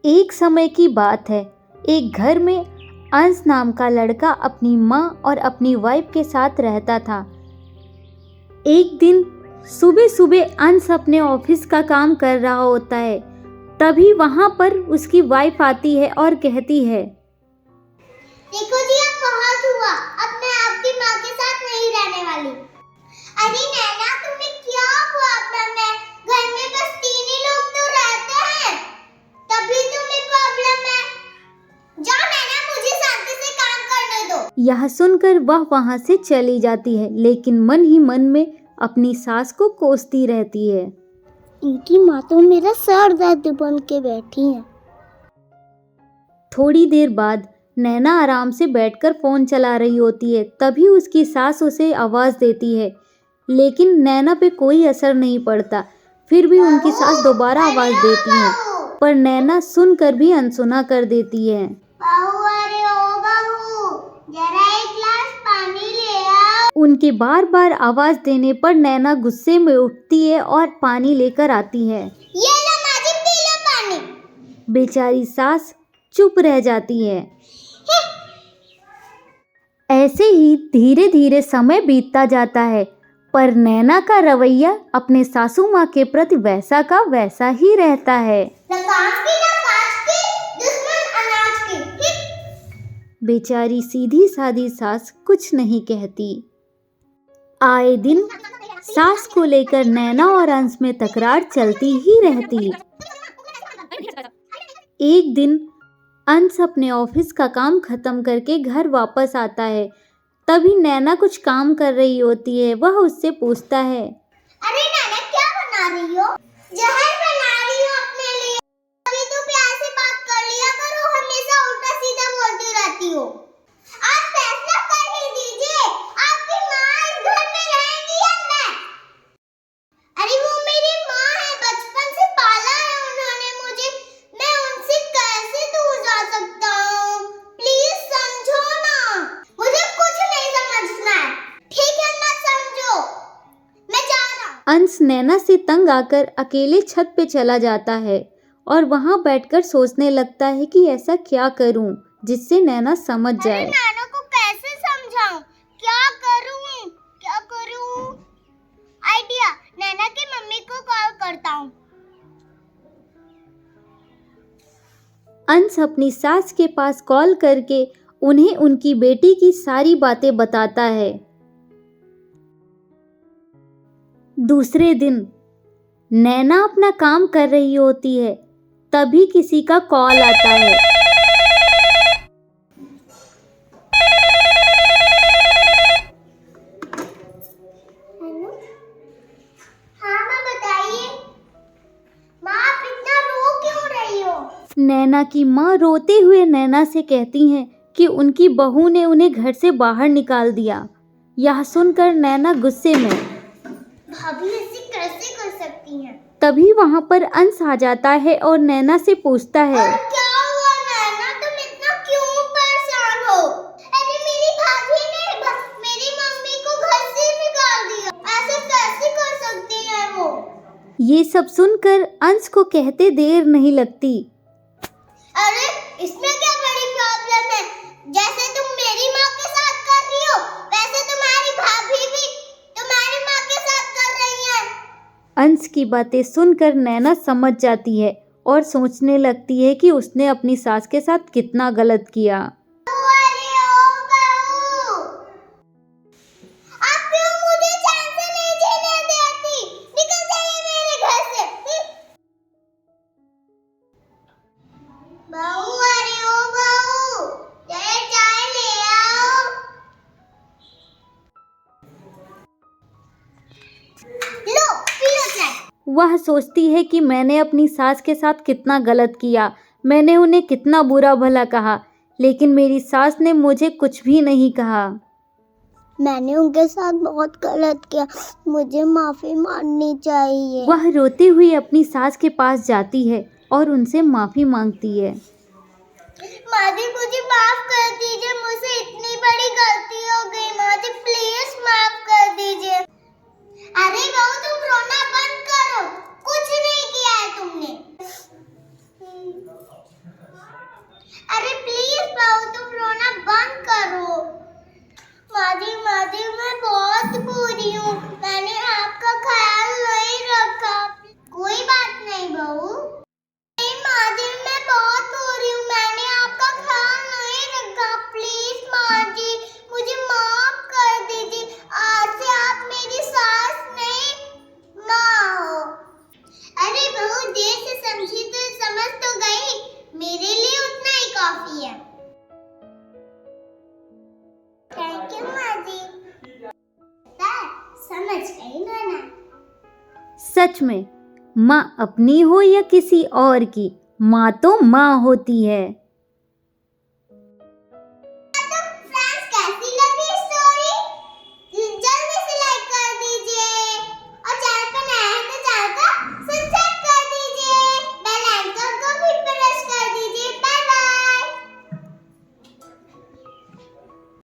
एक समय की बात है। एक घर में अंश नाम का लड़का अपनी माँ और अपनी वाइफ के साथ रहता था। एक दिन सुबह सुबह अंश अपने ऑफिस का काम कर रहा होता है। तभी वहाँ पर उसकी वाइफ आती है और कहती है, देखो जी, अब बहुत हुआ, अब मैं आपकी माँ के साथ नहीं रहने वाली। अरे नैना, तुम्हें क्या प्रॉब्लम है? घर में बस 3 ही लोग तो रहते हैं, तभी तुम्हें प्रॉब्लम है। जाओ नैना, मुझे शांति से काम करने दो। यह सुनकर वह वहाँ से चली जाती है, लेकिन मन ही मन में अपनी सास को कोसती रहती है। इनकी माँ तो मेरा सर दर्द बन के बैठी है। थोड़ी देर बाद नैना आराम से बैठकर फोन चला रही होती है। तभी उसकी सास उसे आवाज देती है, लेकिन नैना पे कोई असर नहीं पड़ता। फिर भी उनकी सास दोबारा आवाज देती है, पर नैना सुनकर भी अनसुना कर देती है। बहू, अरे ओ बहू, जरा एक गिलास पानी ले आओ। उनके बार बार आवाज देने पर नैना गुस्से में उठती है और पानी लेकर आती है। ये लो माजी, पी लो पानी। बेचारी सास चुप रह जाती है। ऐसे ही धीरे धीरे समय बीतता जाता है, पर नैना का रवैया अपने सासू माँ के प्रति वैसा का वैसा ही रहता है। न कांच की न कांच की, दुश्मन अनाज की। बेचारी सीधी सादी सास कुछ नहीं कहती। आए दिन सास को लेकर नैना और अंश में तकरार चलती ही रहती। एक दिन अंश अपने ऑफिस का काम खत्म करके घर वापस आता है। तभी नैना कुछ काम कर रही होती है। वह उससे पूछता है, अरे नैना, क्या बना रही हो? जहर बना रही हो अपने लिए। अभी तो प्यार से बात कर लिया करो, हमेशा उल्टा सीधा बोलती रहती हो। आज फैसला कर ही दीजिए, आपकी माँ इस घर में रहेगी या मैं? अरे वो मेरी माँ है, बचपन से पाला है उन्होंने मुझे। मैं उनसे कैसे दूर जा सकता हूँ? प्लीज समझो ना, मुझे कुछ नहीं समझना है। ठीक है, मत समझो, मैं जा रहा हूँ। अंश नैना से तंग आकर अकेले छत पे चला जाता है और वहां बैठकर सोचने लगता है कि ऐसा क्या करूं जिससे नैना समझ जाए। अरे नैना को कैसे समझाऊं? क्या करूं? क्या करूं? आइडिया, नैना की मम्मी को कॉल करता हूँ। अंश अपनी सास के पास कॉल करके उन्हें उनकी बेटी की सारी बातें बताता है। दूसरे दिन नैना अपना काम कर रही होती है। तभी किसी का कॉल आता है। हेलो, हाँ माँ, बताइए। माँ, आप इतना रो क्यों रही हो? नैना की माँ रोते हुए नैना से कहती हैं कि उनकी बहू ने उन्हें घर से बाहर निकाल दिया। यह सुनकर नैना गुस्से में, भाभी ऐसे कैसे कर सकती हैं? तभी वहां पर अंश आ जाता है और नैना से पूछता है, और क्या हुआ नैना, तुम इतना क्यों परेशान हो? अरे मेरी भाभी ने मेरी मम्मी को घर से निकाल दिया। ऐसे कैसे कर सकती है वो? ये सब सुनकर अंश को कहते देर नहीं लगती। अरे इसमें क्या बड़ी प्रॉब्लम है? जैसे तुम मेरी माँ के साथ कर रही हो, वैसे तुम्हारी भाभी भी तुम्हारी माँ के साथ कर रही है। अंश की बातें सुनकर नैना समझ जाती है और सोचने लगती है कि उसने अपनी सास के साथ कितना गलत किया। अरे ओ बहू, आप क्यों मुझे चैन से नहीं जीने देती? निकल जाइए मेरे घर से। बहू, अरे ओ बहू, जरा चाय ले आओ। लो, पी लो चाय। वह सोचती है कि मैंने अपनी सास के साथ कितना गलत किया, मैंने उन्हें कितना बुरा भला कहा, लेकिन मेरी सास ने मुझे कुछ भी नहीं कहा। मैंने उनके साथ बहुत गलत किया, मुझे माफी मांगनी चाहिए। वह रोते हुए अपनी सास के पास जाती है और उनसे माफी मांगती है। माँ जी, मुझे माफ कर दीजिए, मुझसे इतनी बड़ी गलती हो गई। माँ जी, प्लीज माफ कर दीजिए। अरे बहू, तुम रोना बंद करो, कुछ नहीं किया है तुमने। अरे प्लीज बहू, तुम रोना बंद करो। माँ जी मैं बहुत बुरी हूँ, मैंने आपका ख्याल नहीं रखा। कोई बात नहीं बहू। नहीं माँ जी, मैं बहुत बुरी हूँ, मैंने आपका ख्याल नहीं रखा। प्लीज माँ जी, मुझे माफ कर दीजिए। आज से आप मेरी सास नहीं, माँ हो। अरे बहू, देर से समझी तो समझ तो गई, मेरे लिए उतना ही काफी है। थैंक यू माँ जी। समझ गई नाना। सच में माँ अपनी हो या किसी और की, माँ तो माँ होती है।